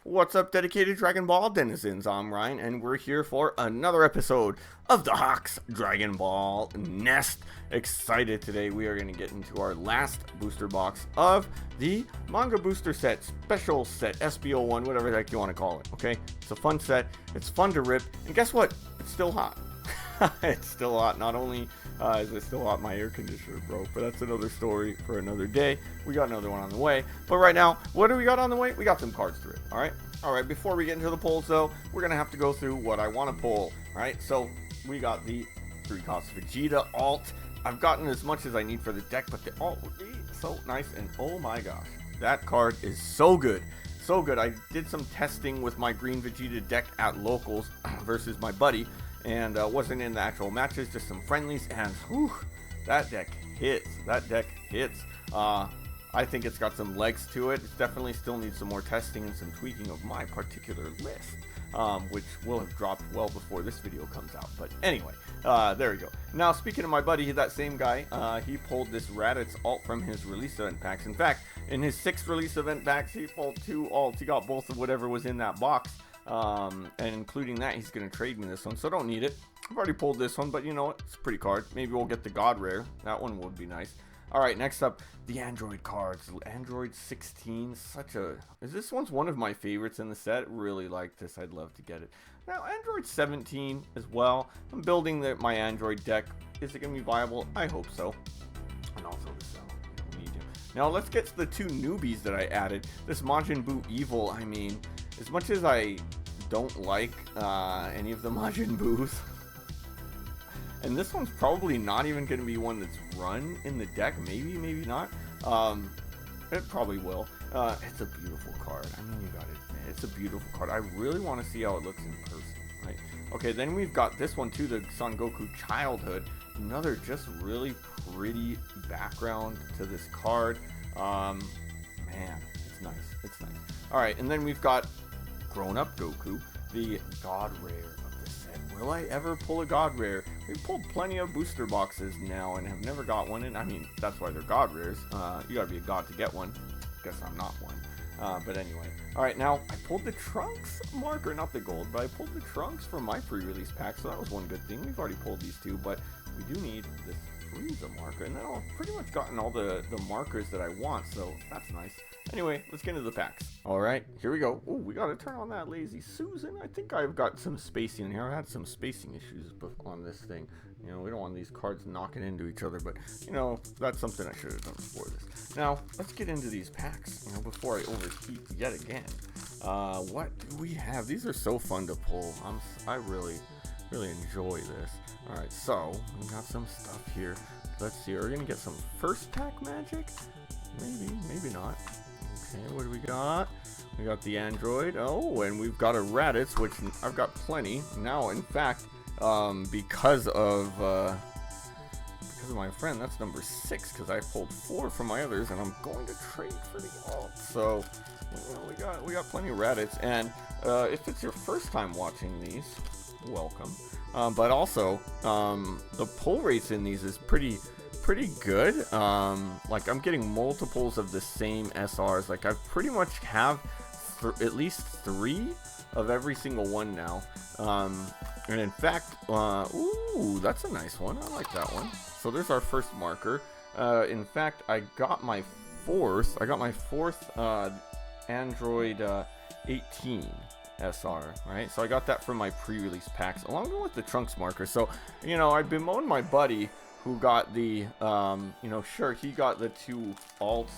What's up, dedicated Dragon Ball denizens? I'm Ryan, and we're here for another episode of the Hawks Dragon Ball Nest. Excited today. We are going to get into our last booster box of the Manga booster set, special set, SB01, whatever the heck you want to call it, okay? It's a fun set. It's fun to rip, and guess what? It's still hot. It's still hot. Not only is it still hot, my air conditioner broke, but that's another story for another day. We got another one on the way, but right now, what do we got on the way? We got some cards to rip. All right, before we get into the polls though, we're gonna have to go through what I want to pull. All right, so we got the 3-cost Vegeta alt. I've gotten as much as I need for the deck, but the alt would be so nice, and oh my gosh, that card is so good. So good. I did some testing with my green Vegeta deck at locals versus my buddy, and wasn't in the actual matches, just some friendlies, and whew, that deck hits. I think it's got some legs to it. It definitely still needs some more testing and some tweaking of my particular list, which will have dropped well before this video comes out. But anyway, there we go. Now, speaking of my buddy, that same guy, he pulled this Raditz alt from his release event packs. In fact, in his 6th release event packs, he pulled 2 alts. He got both of whatever was in that box. And including that, he's going to trade me this one, so don't need it. I've already pulled this one, but you know what? It's a pretty card. Maybe we'll get the God Rare. That one would be nice. Alright, next up, the Android cards. Android 16, this one's one of my favorites in the set. Really like this. I'd love to get it. Now, Android 17 as well. I'm building my Android deck. Is it going to be viable? I hope so. And also this medium. Now, let's get to the 2 newbies that I added. This Majin Buu Evil, I mean, as much as I don't like any of the Majin Buus, and this one's probably not even going to be one that's run in the deck. Maybe not. It probably will. It's a beautiful card. I mean, you got it. It's a beautiful card. I really want to see how it looks in person. Right? Okay, then we've got this one too, the Son Goku Childhood. Another just really pretty background to this card. Man, it's nice. It's nice. All right, and then we've got Grown Up Goku, the God Rare of the set. Will I ever pull a God Rare? We've pulled plenty of booster boxes now and have never got one, and I mean, that's why they're God Rares. You gotta be a god to get one. Guess I'm not one. But anyway. Alright, now, I pulled the Trunks marker, not the gold, but I pulled the Trunks from my pre-release pack, so that was one good thing. We've already pulled these 2, but we do need this Frieza marker, and then I've pretty much gotten all the markers that I want, so that's nice. Anyway, let's get into the packs. Alright, here we go. Oh, we gotta turn on that Lazy Susan. I think I've got some spacing in here. I've had some spacing issues on this thing. You know, we don't want these cards knocking into each other, but, you know, that's something I should have done before this. Now, let's get into these packs, you know, before I overheat yet again. What do we have? These are so fun to pull. I really enjoy this. Alright, so, we got some stuff here. Let's see, are we gonna get some first pack magic? Maybe not. Okay, what do we got? We got the Android. Oh, and we've got a Raditz, which I've got plenty. Now, in fact, because of my friend, that's number 6, because I pulled 4 from my others, and I'm going to trade for the alt. So, well, we got plenty of Raditz, and if it's your first time watching these, welcome. But also, the pull rates in these is pretty good. Like, I'm getting multiples of the same SRs. Like, I pretty much have at least 3 of every single one now. And in fact, ooh, that's a nice one. I like that one. So there's our first marker. In fact, I got my 4th Android 18 SR, right? So I got that from my pre-release packs, along with the Trunks marker. So, you know, I bemoaned my buddy who got the, you know, sure, he got the 2 alts,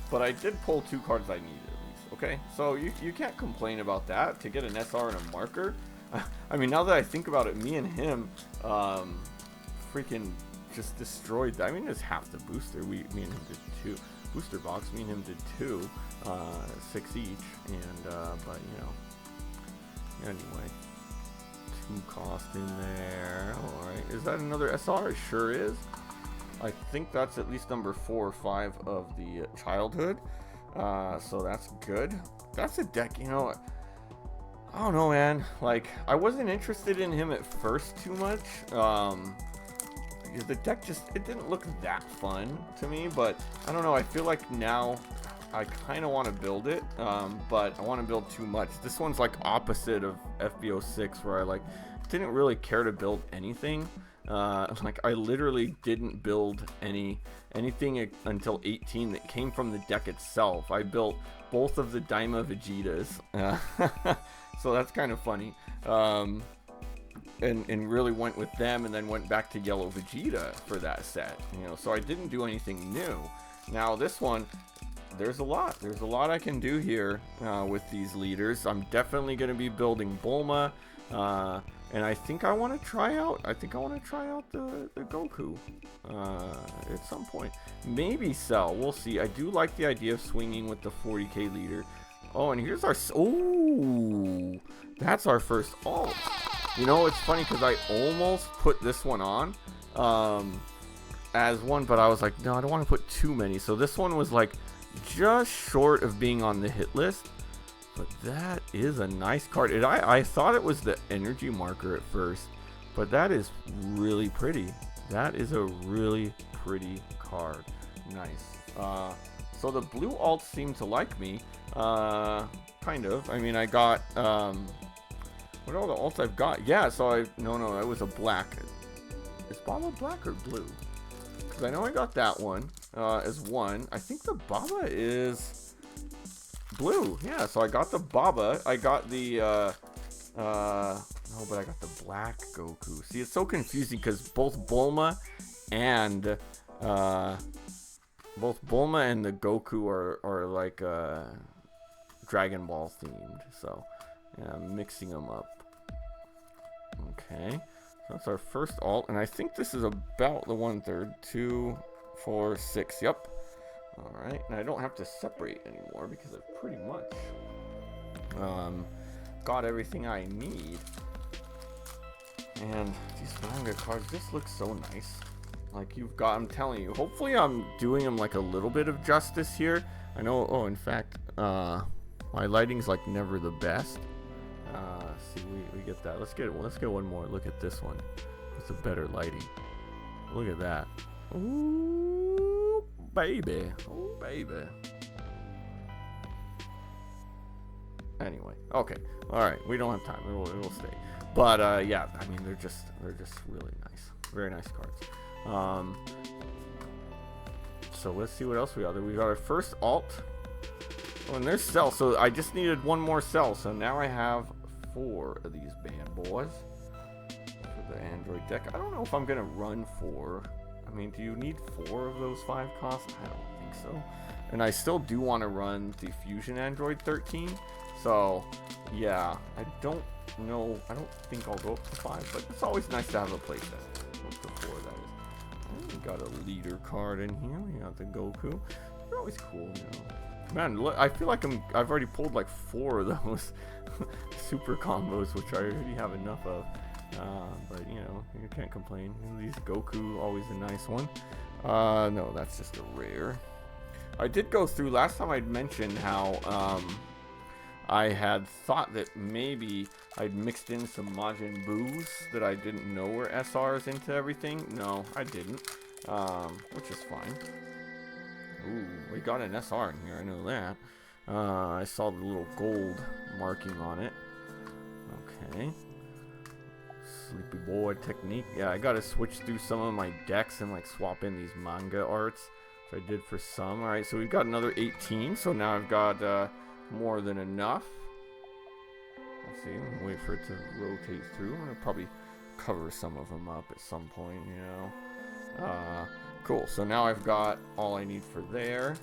but I did pull 2 cards I needed at least, okay? So you can't complain about that, to get an SR and a marker. I mean, now that I think about it, me and him, freaking just destroyed that. I mean, it's half the booster. Me and him did 2. Booster box, me and him did 2, 6 each, and, but, you know, anyway, 2 cost in there. Alright, is that another SR? It sure is. I think that's at least number 4 or 5 of the Childhood. So that's good. That's a deck, you know, I don't know, man. Like, I wasn't interested in him at first too much. The deck just, it didn't look that fun to me, but I don't know. I feel like now I kind of want to build it, but I want to build too much. This one's like opposite of SB06, where I like didn't really care to build anything. Like I literally didn't build anything until 18 that came from the deck itself. I built both of the Daima Vegetas, so that's kind of funny. And really went with them, and then went back to Yellow Vegeta for that set. You know, so I didn't do anything new. Now this one, there's a lot I can do here with these leaders. I'm definitely going to be building Bulma, and I think I want to try out the Goku at some point. Maybe Cell, we'll see. I do like the idea of swinging with the 40k leader. Oh, and here's our, oh, that's our first alt. You know, it's funny because I almost put this one on as one, but I was like, no, I don't want to put too many. So this one was like just short of being on the hit list, but that is a nice card. I thought it was the energy marker at first, but that is really pretty. That is a really pretty card. Nice. So the blue alts seem to like me, kind of. I mean, I got what are all the alts I've got? Yeah, so no, it was a black. Is Baba black or blue? Because I know I got that one as one. I think the Baba is blue. Yeah, so I got the Baba. I got the no, but I got the black Goku. See, it's so confusing because both Bulma and the Goku are like Dragon Ball themed. So yeah, I'm mixing them up. Okay, so that's our first alt, and I think this is about the 1/3. 2, 4, 6. Yep. All right, and I don't have to separate anymore because I've pretty much got everything I need. And these manga cards just look so nice. Like you've got, I'm telling you, hopefully I'm doing them like a little bit of justice here. I know, oh, in fact, my lighting's like never the best. See, we get that. Let's get one more. Look at this one. It's a better lighting. Look at that. Ooh, baby. Oh, baby. Anyway, okay. All right, we don't have time. We'll stay. But yeah, I mean, they're just really nice. Very nice cards. So let's see what else we got there. We got our first alt. Oh, and there's Cell. So I just needed one more Cell. So now I have 4 of these bad boys for the Android deck. I don't know if I'm gonna run 4. I mean, do you need 4 of those 5 costs? I don't think so. And I still do want to run the Fusion Android 13. So yeah, I don't know. I don't think I'll go up to 5, but it's always nice to have a playset. What's the 4 that is? We got a leader card in here. We got the Goku. They're always cool, you know. Man, look, I feel like I've already pulled like 4 of those super combos, which I already have enough of. But you know, you can't complain. These Goku, always a nice one. No, that's just a rare. I did go through last time. I'd mentioned how I had thought that maybe I'd mixed in some Majin Boos that I didn't know were SRs into everything. No, I didn't, which is fine. Ooh, we got an SR in here, I know that. I saw the little gold marking on it. Okay. Sleepy boy technique. Yeah, I gotta switch through some of my decks and like swap in these manga arts, which I did for some. Alright, so we've got another 18, so now I've got more than enough. Let's see, wait for it to rotate through. I'm gonna probably cover some of them up at some point, you know. Cool, so now I've got all I need for there.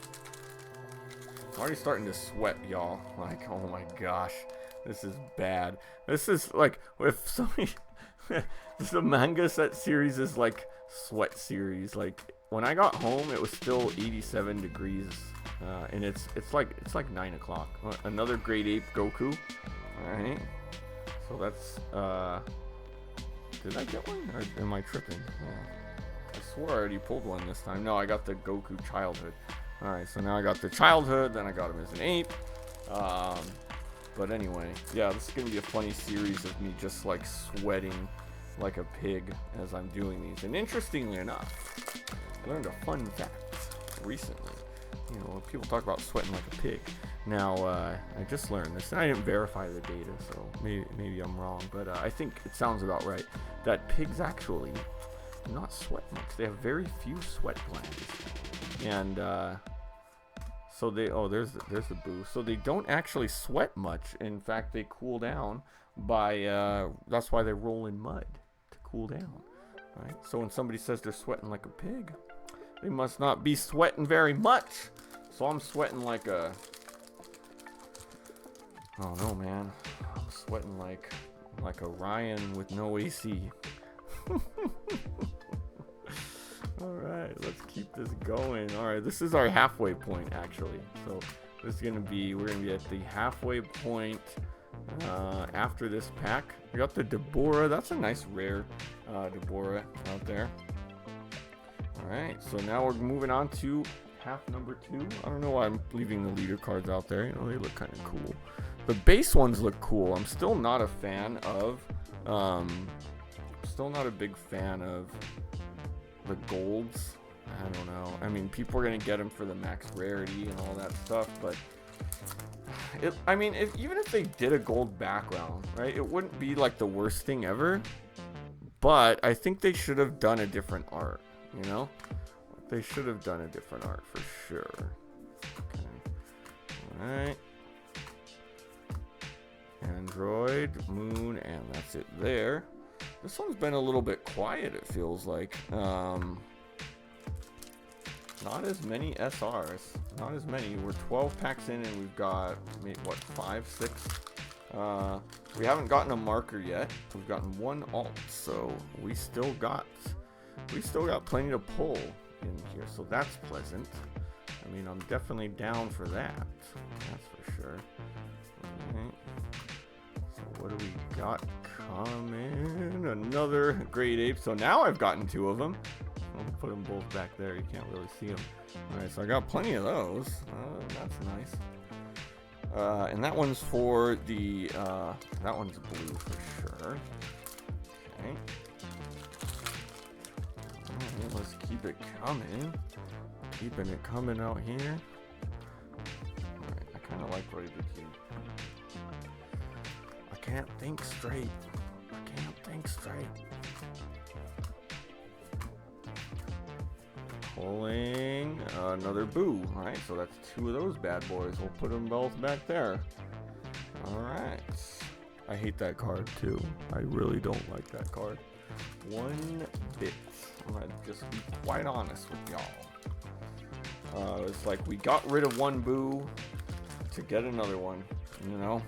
I'm already starting to sweat, y'all. Like, oh my gosh, this is bad. This is like, if somebody, the manga set series is like sweat series. Like, when I got home, it was still 87 degrees, and it's like 9 o'clock. Another grade 8 Goku. All right, so that's, did I get one, or am I tripping? Oh. I swore I already pulled one this time. No, I got the Goku Childhood. Alright, so now I got the Childhood, then I got him as an 8. But anyway, yeah, this is going to be a funny series of me just like sweating like a pig as I'm doing these. And interestingly enough, I learned a fun fact recently. you know, people talk about sweating like a pig. Now, I just learned this, and I didn't verify the data, so maybe I'm wrong, but I think it sounds about right, that pigs actually do not sweat much. They have very few sweat glands, and so they, oh, there's the boo. So they don't actually sweat much. In fact, they cool down by, that's why they roll in mud, to cool down, right? So when somebody says they're sweating like a pig, they must not be sweating very much. So I'm sweating like a, I don't know, man. I'm sweating like a Ryan with no AC. Alright, let's keep this going. Alright, this is our halfway point, actually. So this is gonna be, we're gonna be at the halfway point after this pack. We got the Deborah. That's a nice rare Deborah out there. Alright, so now we're moving on to half number 2. I don't know why I'm leaving the leader cards out there. You know, they look kind of cool. The base ones look cool. I'm still not a fan of, still not a big fan of the golds. I don't know. I mean, people are going to get them for the max rarity and all that stuff, but I mean, even if they did a gold background, right, it wouldn't be like the worst thing ever, but I think they should have done a different art, you know? They should have done a different art for sure. Okay. Alright. Android, Moon, and that's it there. This one's been a little bit quiet, it feels like. Not as many SRs. Not as many. We're 12 packs in and we've got, what, 5, 6? We haven't gotten a marker yet. We've gotten one alt, so we still got plenty to pull in here, so that's pleasant. I mean, I'm definitely down for that. That's for sure. Alright. So what do we got coming? Another Great Ape. So now I've gotten 2 of them. I'll put them both back there. You can't really see them. Alright, so I got plenty of those. That's nice. And that one's for the, that one's blue for sure. Okay. Alright, let's keep it coming. Keeping it coming out here. Alright, I kind of like what I did here. I can't think straight. I can't think straight. Pulling another boo. Alright, so that's 2 of those bad boys. We'll put them both back there. Alright. I hate that card too. I really don't like that card. One bit. I'm gonna just be quite honest with y'all. It's like we got rid of one boo to get another one, you know?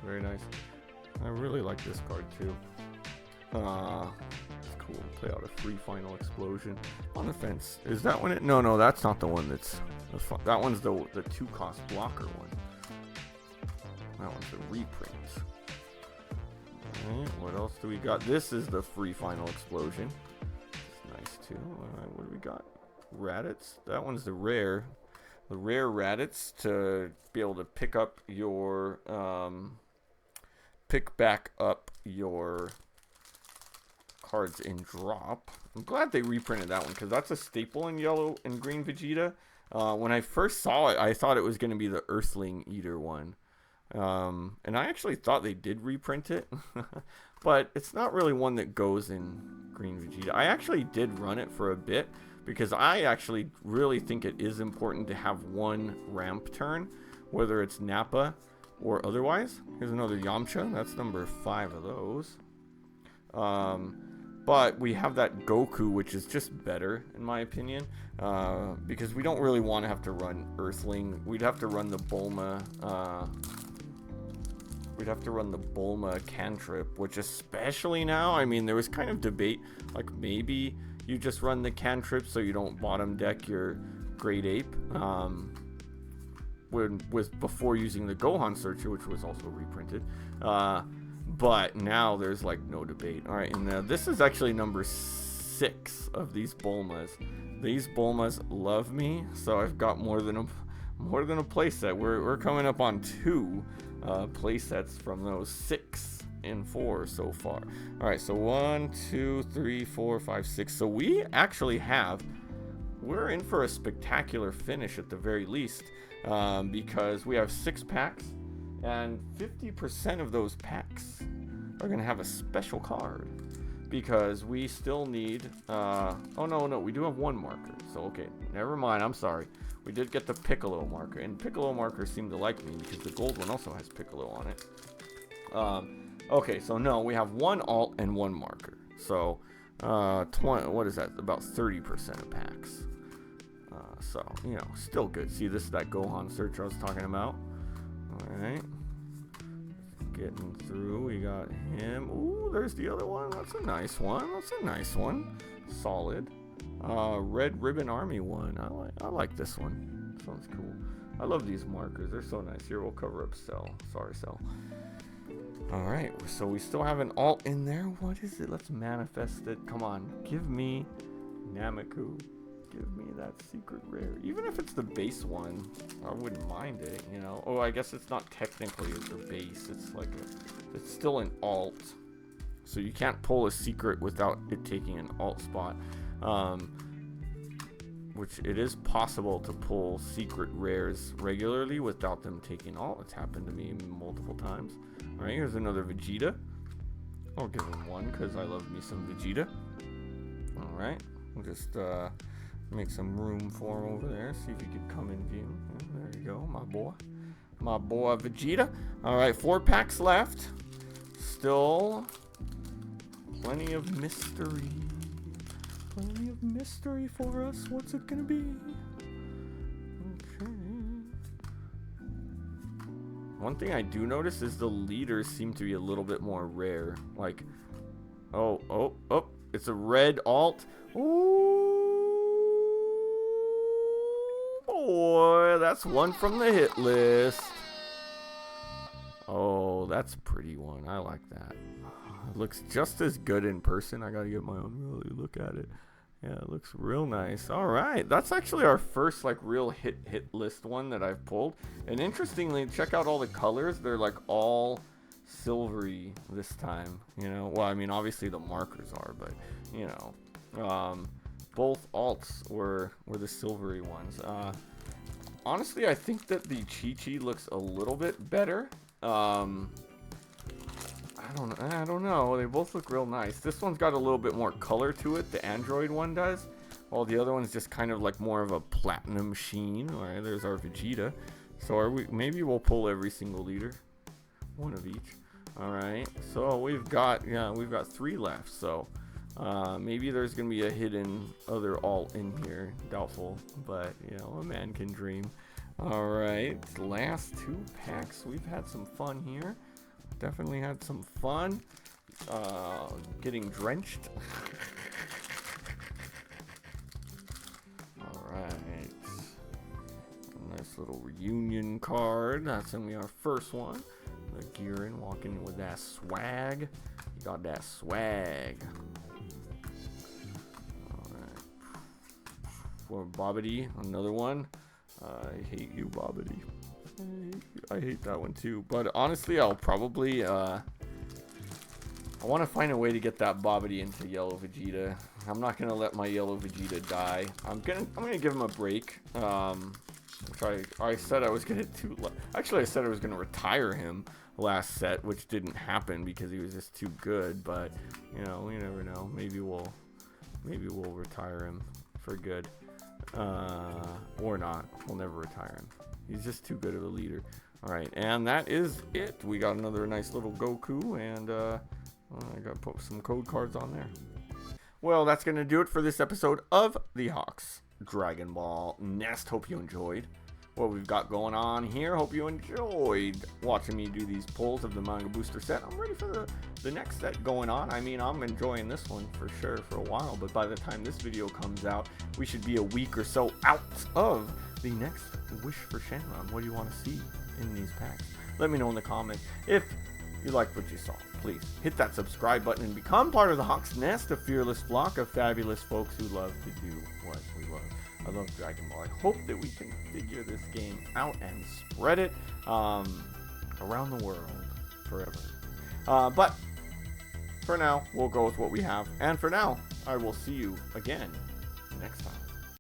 Very nice. I really like this card too. It's cool. Play out a free final explosion on the fence. Is that one? No, that's not the one. That's that one's the 2-cost blocker one. That one's the reprint. Alright, what else do we got? This is the free final explosion. It's nice too. Alright, what do we got? Raditz. That one's the rare Raditz to be able to pick up your pick back up your cards in drop. I'm glad they reprinted that one because that's a staple in yellow and green Vegeta. When I first saw it, I thought it was going to be the Earthling Eater one. And I actually thought they did reprint it, but it's not really one that goes in green Vegeta. I actually did run it for a bit because I actually really think it is important to have one ramp turn, whether it's Nappa or otherwise. Here's another Yamcha. That's number 5 of those. But we have that Goku, which is just better, in my opinion, because we don't really want to have to run Earthling. We'd have to run the Bulma. We'd have to run the Bulma cantrip, which especially now, I mean, there was kind of debate, like maybe you just run the cantrip so you don't bottom deck your Great Ape, before using the Gohan Searcher, which was also reprinted. But now there's like no debate. All right, and this is actually number 6 of these Bulmas. These Bulmas love me, so I've got more than a playset. We're coming up on 2 playsets from those 6 and 4 so far. All right, so 1, 2, 3, 4, 5, 6. So we actually have we're in for a spectacular finish at the very least, because we have 6 packs, and 50% of those packs are going to have a special card, because we still need, oh no, we do have 1 marker, so okay, never mind, I'm sorry. We did get the Piccolo marker, and Piccolo markers seem to like me, because the gold one also has Piccolo on it. Okay, so no, we have 1 alt and 1 marker, so, 20, what is that, about 30% of packs. So, you know, still good. See, this is that Gohan search I was talking about. Alright. Getting through. We got him. Ooh, there's the other one. That's a nice one. That's a nice one. Solid. Red Ribbon Army one. I like this one. This one's cool. I love these markers. They're so nice. Here, we'll cover up Cell. Sorry, Cell. Alright, so we still have an alt in there. What is it? Let's manifest it. Come on. Give me Nameku. Give me that secret rare. Even if it's the base one, I wouldn't mind it, you know. Oh, I guess it's not technically the base. It's like it's still an alt. So you can't pull a secret without it taking an alt spot. Which it is possible to pull secret rares regularly without them taking alt. It's happened to me multiple times. Alright, here's another Vegeta. I'll give him 1 because I love me some Vegeta. Alright, we'll just make some room for him over there. See if he could come in view. There you go, my boy. My boy Vegeta. Alright, 4 packs left. Still plenty of mystery. Plenty of mystery for us. What's it gonna be? Okay. One thing I do notice is the leaders seem to be a little bit more rare. Like, oh, it's a red alt. Ooh. Boy, that's one from the hit list. Oh, that's a pretty one. I like that. It looks just as good in person. I gotta get my own really look at it. Yeah, it looks real nice. All right, that's actually our first like real hit list one that I've pulled. And interestingly, check out all the colors. They're like all silvery this time. You know, well, I mean, obviously the markers are, but you know, both alts were the silvery ones. Honestly, I think that the Chi-Chi looks a little bit better. I don't know. They both look real nice. This one's got a little bit more color to it. The Android one does. While the other one's just kind of like more of a platinum sheen. All right, there's our Vegeta. So maybe we'll pull every single leader. 1 of each. All right. So we've got 3 left. So maybe there's going to be a hidden other alt in here. Doubtful, but you know, a man can dream. All right. Last 2 packs. We've had some fun here. Definitely had some fun getting drenched. Alright. Nice little reunion card. That's gonna be our first one. The Gearin walking in with that swag. You got that swag. Alright. For Bobbity, another one. I hate you, Bobbity. I hate that one too, but honestly, I'll probably I want to find a way to get that Bobbity into Yellow Vegeta. I'm not gonna let my Yellow Vegeta die. I'm gonna give him a break. Which I said I was gonna do. Actually, I said I was gonna retire him last set, which didn't happen because he was just too good. But you know, you never know. Maybe we'll retire him for good, or not. We'll never retire him. He's just too good of a leader. Alright, and that is it. We got another nice little Goku, and I got to put some code cards on there. Well, that's going to do it for this episode of the Hawks Dragon Ball Nest. Hope you enjoyed what we've got going on here. Hope you enjoyed watching me do these pulls of the Manga Booster set. I'm ready for the next set going on. I mean, I'm enjoying this one for sure for a while, but by the time this video comes out, we should be a week or so out of the next Wish for Shenron. What do you want to see in these packs? Let me know in the comments. If you liked what you saw, please hit that subscribe button and become part of the Hawks Nest, a fearless flock of fabulous folks who love to do what we love. I love Dragon Ball. I hope that we can figure this game out and spread it around the world forever. But for now, we'll go with what we have. And for now, I will see you again next time.